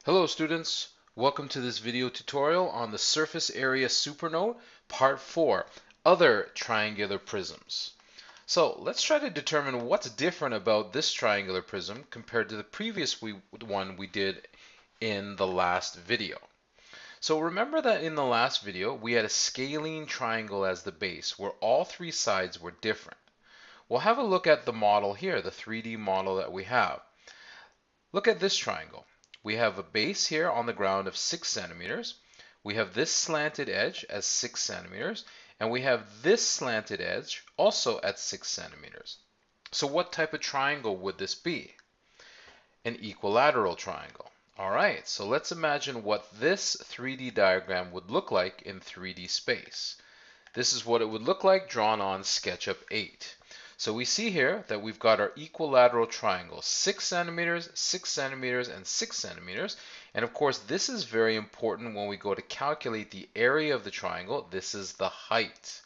Hello students, welcome to this video tutorial on the surface area supernode, part 4, other triangular prisms. So let's try to determine what's different about this triangular prism compared to the previous one we did in the last video. So remember that in the last video we had a scalene triangle as the base where all three sides were different. We'll have a look at the model here, the 3D model that we have. Look at this triangle. We have a base here on the ground of 6 centimeters. We have this slanted edge as 6 centimeters. And we have this slanted edge also at 6 centimeters. So what type of triangle would this be? An equilateral triangle. All right, so let's imagine what this 3D diagram would look like in 3D space. This is what it would look like drawn on SketchUp 8. So we see here that we've got our equilateral triangle, 6 centimeters, 6 centimeters, and 6 centimeters. And of course, this is very important when we go to calculate the area of the triangle. This is the height.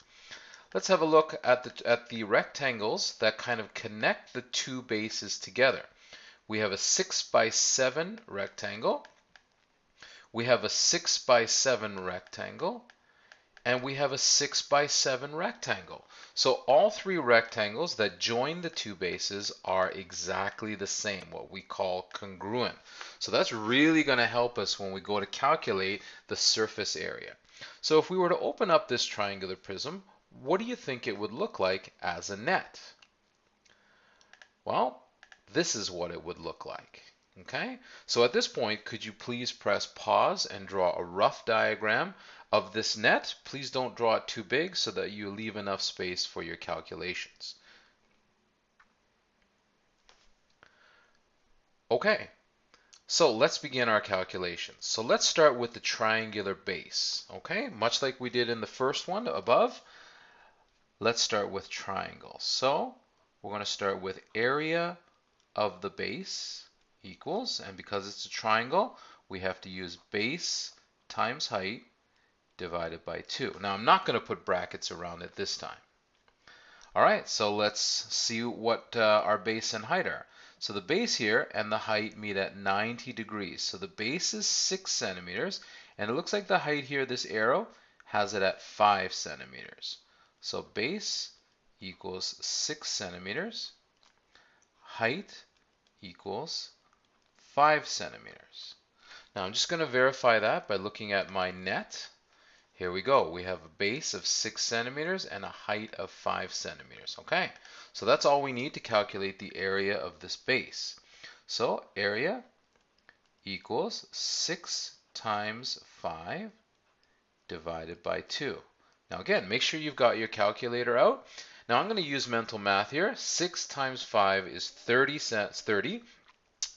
Let's have a look at the rectangles that kind of connect the two bases together. We have a 6 by 7 rectangle. We have a 6 by 7 rectangle. And we have a 6 by 7 rectangle. So all three rectangles that join the two bases are exactly the same, what we call congruent. So that's really going to help us when we go to calculate the surface area. So if we were to open up this triangular prism, what do you think it would look like as a net? Well, this is what it would look like. Okay, so at this point, could you please press pause and draw a rough diagram of this net? Please don't draw it too big so that you leave enough space for your calculations. Okay, so let's begin our calculations. So let's start with the triangular base. Okay, much like we did in the first one above, let's start with triangles. So we're going to start with area of the base equals, and because it's a triangle, we have to use base times height divided by 2. Now, I'm not going to put brackets around it this time. All right, so let's see what our base and height are. So the base here and the height meet at 90 degrees. So the base is 6 centimeters, and it looks like the height here, this arrow, has it at 5 centimeters. So base equals 6 centimeters. Height equals 5 centimeters. Now I'm just going to verify that by looking at my net. Here we go. We have a base of 6 centimeters and a height of 5 centimeters. Okay, so that's all we need to calculate the area of this base. So area equals 6 times 5 divided by 2. Now again, make sure you've got your calculator out. Now I'm going to use mental math here. 6 times 5 is 30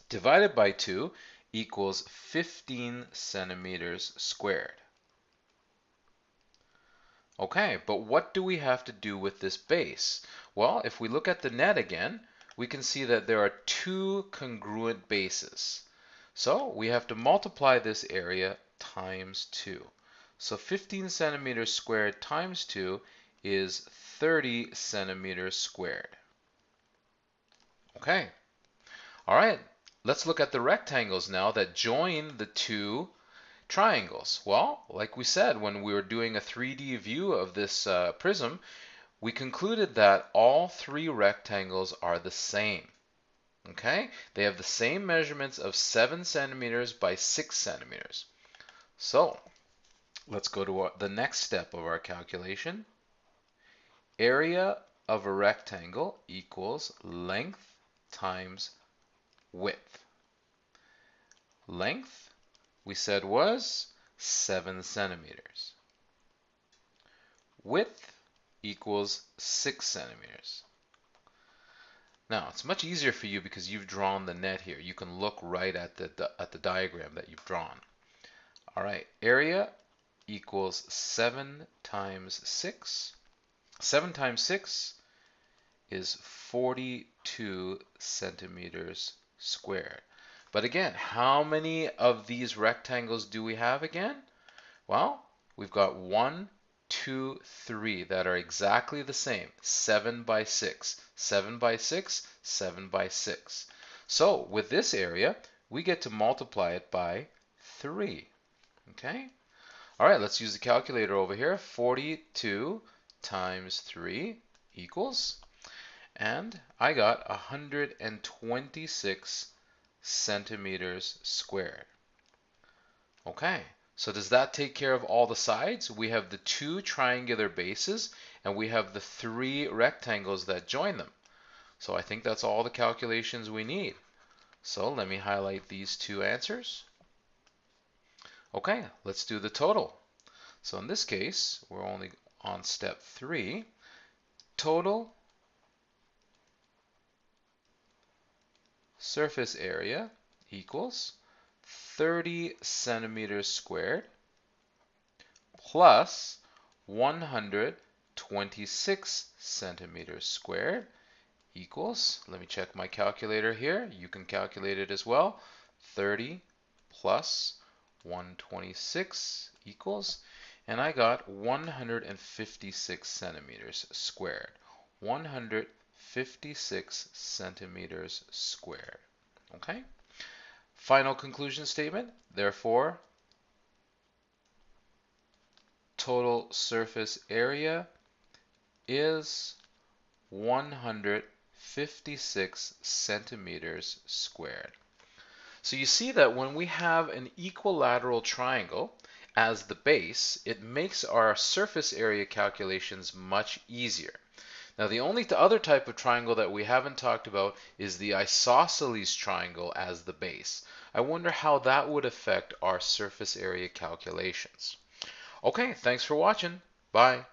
divided by 2 equals 15 centimeters squared. Okay, but what do we have to do with this base? Well, if we look at the net again, we can see that there are two congruent bases. So we have to multiply this area times 2. So 15 centimeters squared times 2 is 30 centimeters squared. Okay, all right. Let's look at the rectangles now that join the two triangles. Well, like we said, when we were doing a 3D view of this prism, we concluded that all three rectangles are the same. Okay, they have the same measurements of 7 centimeters by 6 centimeters. So let's go to the next step of our calculation. Area of a rectangle equals length times width. Length, we said, was 7 centimeters. Width equals 6 centimeters. Now, it's much easier for you because you've drawn the net here. You can look right at the diagram that you've drawn. All right, area equals 7 times 6. 7 times 6 is 42 centimeters squared. But again, how many of these rectangles do we have again? Well, we've got 1, 2, 3 that are exactly the same. 7 by 6, 7 by 6, 7 by 6. So with this area, we get to multiply it by 3. Okay? All right, let's use the calculator over here. 42 times 3 equals, and I got 126 centimeters squared. Okay, so does that take care of all the sides? We have the 2 triangular bases, and we have the 3 rectangles that join them. So I think that's all the calculations we need. So let me highlight these 2 answers. Okay, let's do the total. So in this case, we're only on step 3. Total surface area equals 30 centimeters squared plus 126 centimeters squared equals, let me check my calculator here, you can calculate it as well, 30 plus 126 equals, and I got 156 centimeters squared. 156 centimeters squared. Okay? Final conclusion statement. Therefore, total surface area is 156 centimeters squared. So you see that when we have an equilateral triangle as the base, it makes our surface area calculations much easier. Now the only other type of triangle that we haven't talked about is the isosceles triangle as the base. I wonder how that would affect our surface area calculations. Okay, thanks for watching. Bye.